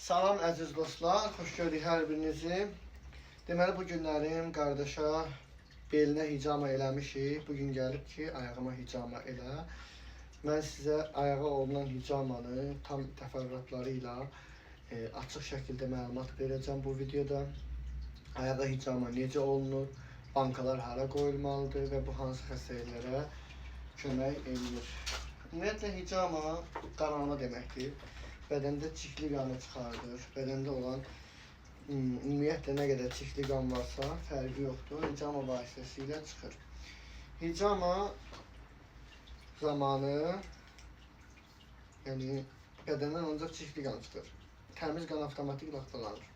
Salam əziz dostlar, xoş gördük hər birinizi. Deməli, bu günlərim qardaşa belinə hicama eləmişik. Bugün gəlib ki, ayağıma hicama elə. Mən sizə ayağa olunan hicamanı tam təfərrüatları ilə açıq şəkildə məlumat verəcəm bu videoda. Ayağa hicama necə olunur, bankalar hara qoyulmalıdır və bu hansı xəstəliklərə kömək edir. Ümumiyyətlə, hicama qaralma deməkdir. Bədəndə çirkli qanı çıxardır. Bədəndə olan ümumiyyətlə nə qədər çirkli qan varsa fərqi yoxdur. Hicama vasitəsilə çıxır. Hicama zamanı yəni bədəndən ancaq çirkli qan çıxır. Təmiz qan avtomatik laxtalanır.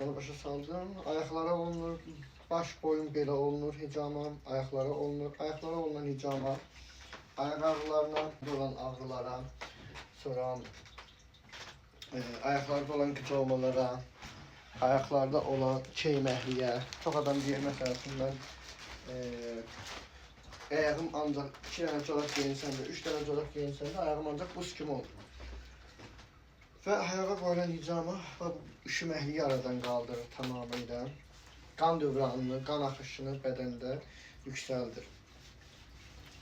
Onu başa saldım. Ayaqlara olunur. Baş boyun belə olunur hicama. Ayaqlara olunur. Ayaqlara olunan hicama ayaq ağrılarına, olan ağrılara, sonra ayaqlarda olan qıcalmalara, ayaqlarda olan keyməkliyə. Çox adam deyir, məsəl üçün mən ayağım ancaq 2 dənə corab geyinsəm də, 3 dənə corab geyinsəm də ayağım ancaq buz kimi olur. Və ayağa qoyulan hicama üşüməkliyi aradan qaldırır tamamilə. Qan dövranını, qan axışını bədəndə yüksəldir.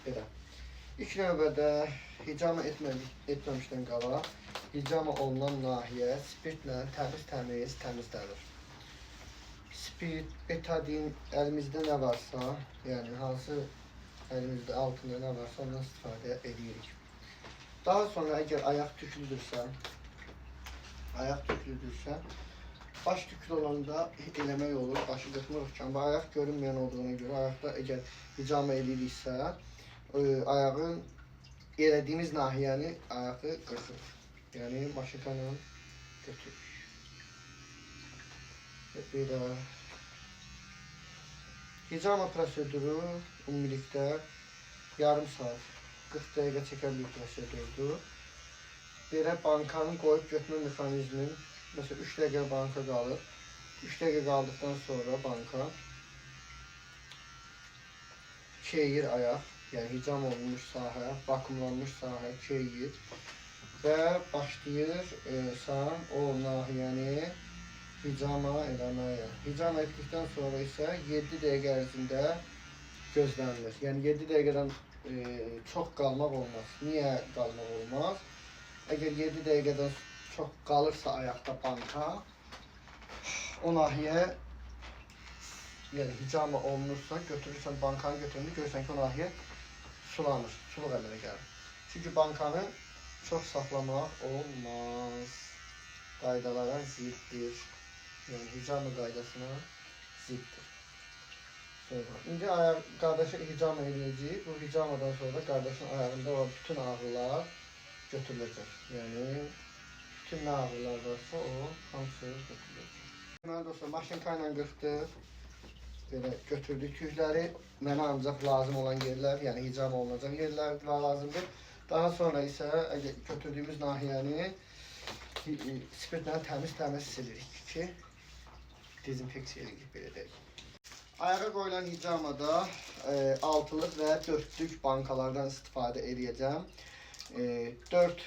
Belə. İlk növbədə hicama etməmişdən qabaq hicama olunan nahiyə spirtlə təmizlənir. Spirt, betadin, əlimizdə nə varsa, yəni hansı əlimizdə altında nə varsa ondan istifadə edirik. Daha sonra əgər ayaq tüklüdürsə, baş tüklü olanda eləmək olur, başı qıtmırıq ki, amma ayaq görünməyən olduğuna görə ayaqda əgər hicama ediriksə, ayağın elədiyimiz nahiyəni ayağı qırxır. Yəni maşınla götürür. Belə hicama proseduru ümumilikdə yarım saat, 40 dəqiqə çəkən bir prosedurdur. Belə bankanı qoyub götürmə mexanizmin, məsələn 3 dəqiqə banka qalır. 3 dəqiqə qaldıqdan sonra banka keyir ayaq, yəni hicam olunmuş sahə, vakumlanmış sahə keyir və başlayır o nahiyəni hicama eləməyə. Hicama etdikdən sonra isə 7 dəqiqə ərzində gözlənilir. Yəni 7 dəqiqədən çox qalmaq olmaz. Niyə qalmaq olmaz? Əgər 7 dəqiqədən çox qalırsa ayaqda banka, o nahiyə yəni hicama olunursa, götürürsən bankanı götürəndə görürsən ki, o nahiyə sulanır, suluq əmələ gəlir. Çünki bankanı çox saxlamaq olmaz. Qaydalara ziddir. Yəni hicama qaydasına ziddir. İndi qardaşa hicama edəcəyik. Bu hicamadan sonra qardaşın ayağında olan bütün ağrılar götürüləcək. Yəni bütün nə ağrılar varsa o hamısı götürüləcək. Deməli dostlar, maşınka ilə qırxdıq. Belə götürdük tükləri, mənə ancaq lazım olan yerlər, yəni hicama olunacaq yerlər lazımdır. Daha sonra isə götürdüyümüz nahiyəni spirtlə təmiz silirik ki, dezinfeksiya edirik, belə deyək. Ayağa qoyulan hicamada 6'lıq və 4'lük bankalardan istifadə edəcəm. 4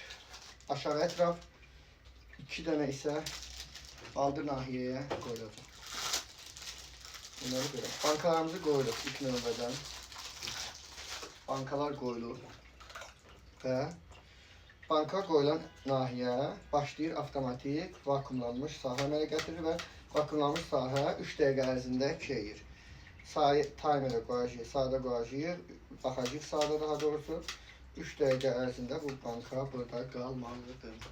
aşağı ətraf, 2 dənə isə baldır nahiyəyə qoyulacaq. Bunları görək. Bankalarımızı qoyuluq ilk növbədən. Bankalar qoyulur və banka qoyulan nahiyə başlayır avtomatik vakumlanmış sahə əmələ gətirir və vakumlanmış sahə 3 dəqiqə ərzində keyir. Timerə qoyacağıq, sadə qoyacağıq, baxacağıq sadə daha doğrusu 3 dəqiqə ərzində bu banka burada qalmalıdır.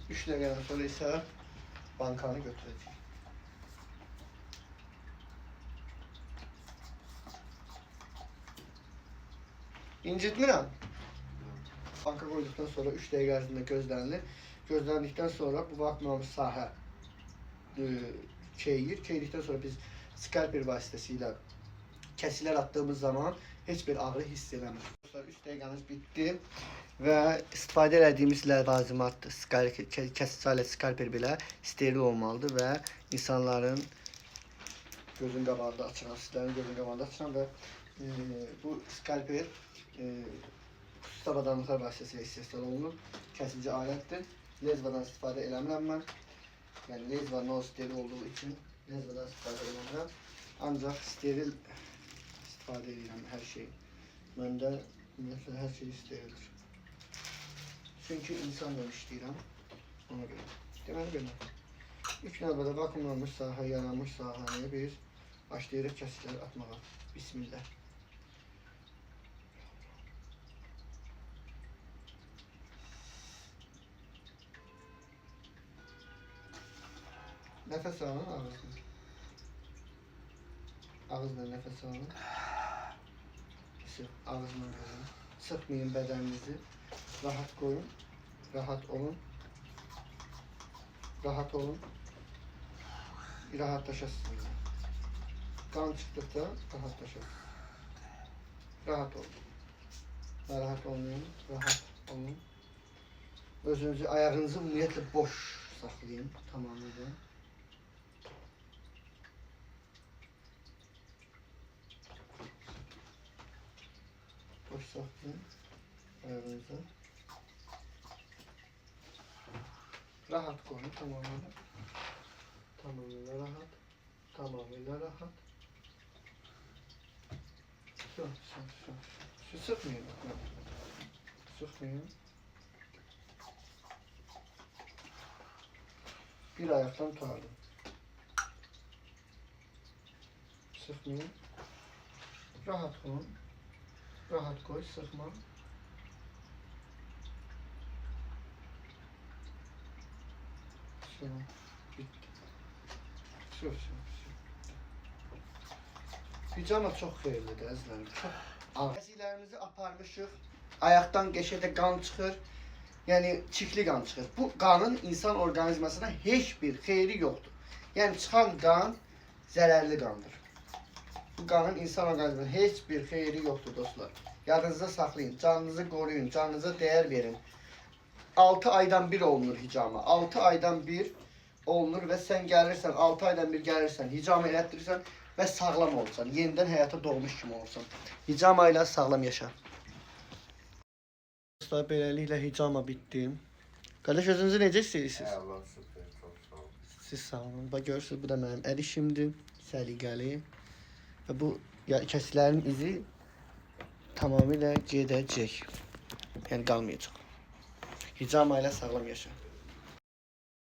Üç dəqiqədən sonra isə bankanı götürəcək. İncitmirəm. Banka qoyduqdan sonra 3 dəqiqə ərzində gözlənilir. Gözləndikdən sonra bu vakumlanmış sahə keyir. Keyirdikdən sonra biz skalpel vasitəsilə kəsilər attığımız zaman heç bir ağrı hiss eləmir. Dostlar, 3 dəqiqəmiz bitdi və istifadə etdiyimiz ləvazimat kəsici alət skalpel belə steril olmalıdır və insanların gözün qabağında açılan, sizlərin gözün qabağında açılan və bu skalpel xüsusi avadanlıqlar vasitəsilə istehsal olunur. Kəsici alətdir. Lezvadan istifadə eləmirəm mən. Yəni lezva non-steril olduğu üçün lezvadan istifadə eləmirəm. Ancaq steril istifadə edirəm hər şey. Məndə ümumiyyətlə hər şey sterildir. Çünki insanla işləyirəm. Ona görə. Deməli belə. İlk növbədə vakuumlanmış sahə, yaranmış sahəni biz başlayırıq kəsicləri atmağa. Bismillah. Nəfəs alın ağızla. Ağızla nəfəs alın. Ağızla verin. Sıxmayın bədəninizi. Rahat qoyun. Rahat olun. Rahat olun. Rahatlaşasınız. Qan çıxdıqca rahatlaşasınız. Rahat olun. Narahat olmayın. Rahat olun. Özünüzü, ayağınızı ümumiyyətlə boş saxlayın. Tamamıyla. Boş saxlayın. Ayağınızı. Rahat koyun. Tamamıyla. Tamamıyla rahat. Tamamıyla rahat. Şu sıkmayın. Sıkmayın. Bir ayaktan tutardım. Sıkmayın. Rahat olun. Rahat koy, sıkma. Şu, bitti. Şu. Pijama çox xeyirlidir əzizlərim. Çox ağır. Əziklərimizi aparmışıq. Ayaqdan qəşədə qan çıxır. Yəni çirkli qan çıxır. Bu qanın insan orqanizmasına heç bir xeyri yoxdur. Yəni çıxan qan zərərli qandır. Bu qanın insan orqanizmasına heç bir xeyri yoxdur dostlar. Yadınızda saxlayın, canınızı qoruyun, canınıza dəyər verin. 6 aydan bir olunur hicama. 6 aydan bir olunur və sən gəlirsən, 6 aydan bir gəlirsən, hicama elətdirirsən və sağlam olursan. Yenidən həyata doğmuş kimi olursan. Hicama ilə sağlam yaşa. Dostlar, beləliklə hicama bitdi. Qardaş, özünüzü necə istəyirsiniz? Allah şükür, çox sağ olun. Siz sağ olun. Bax, görürsünüz, bu da mənim əl işimdir. Səliqəli. Və bu kəsilərin izi tamamilə gedəcək. Yəni qalmayacaq. Hicama ilə sağlam yaşa.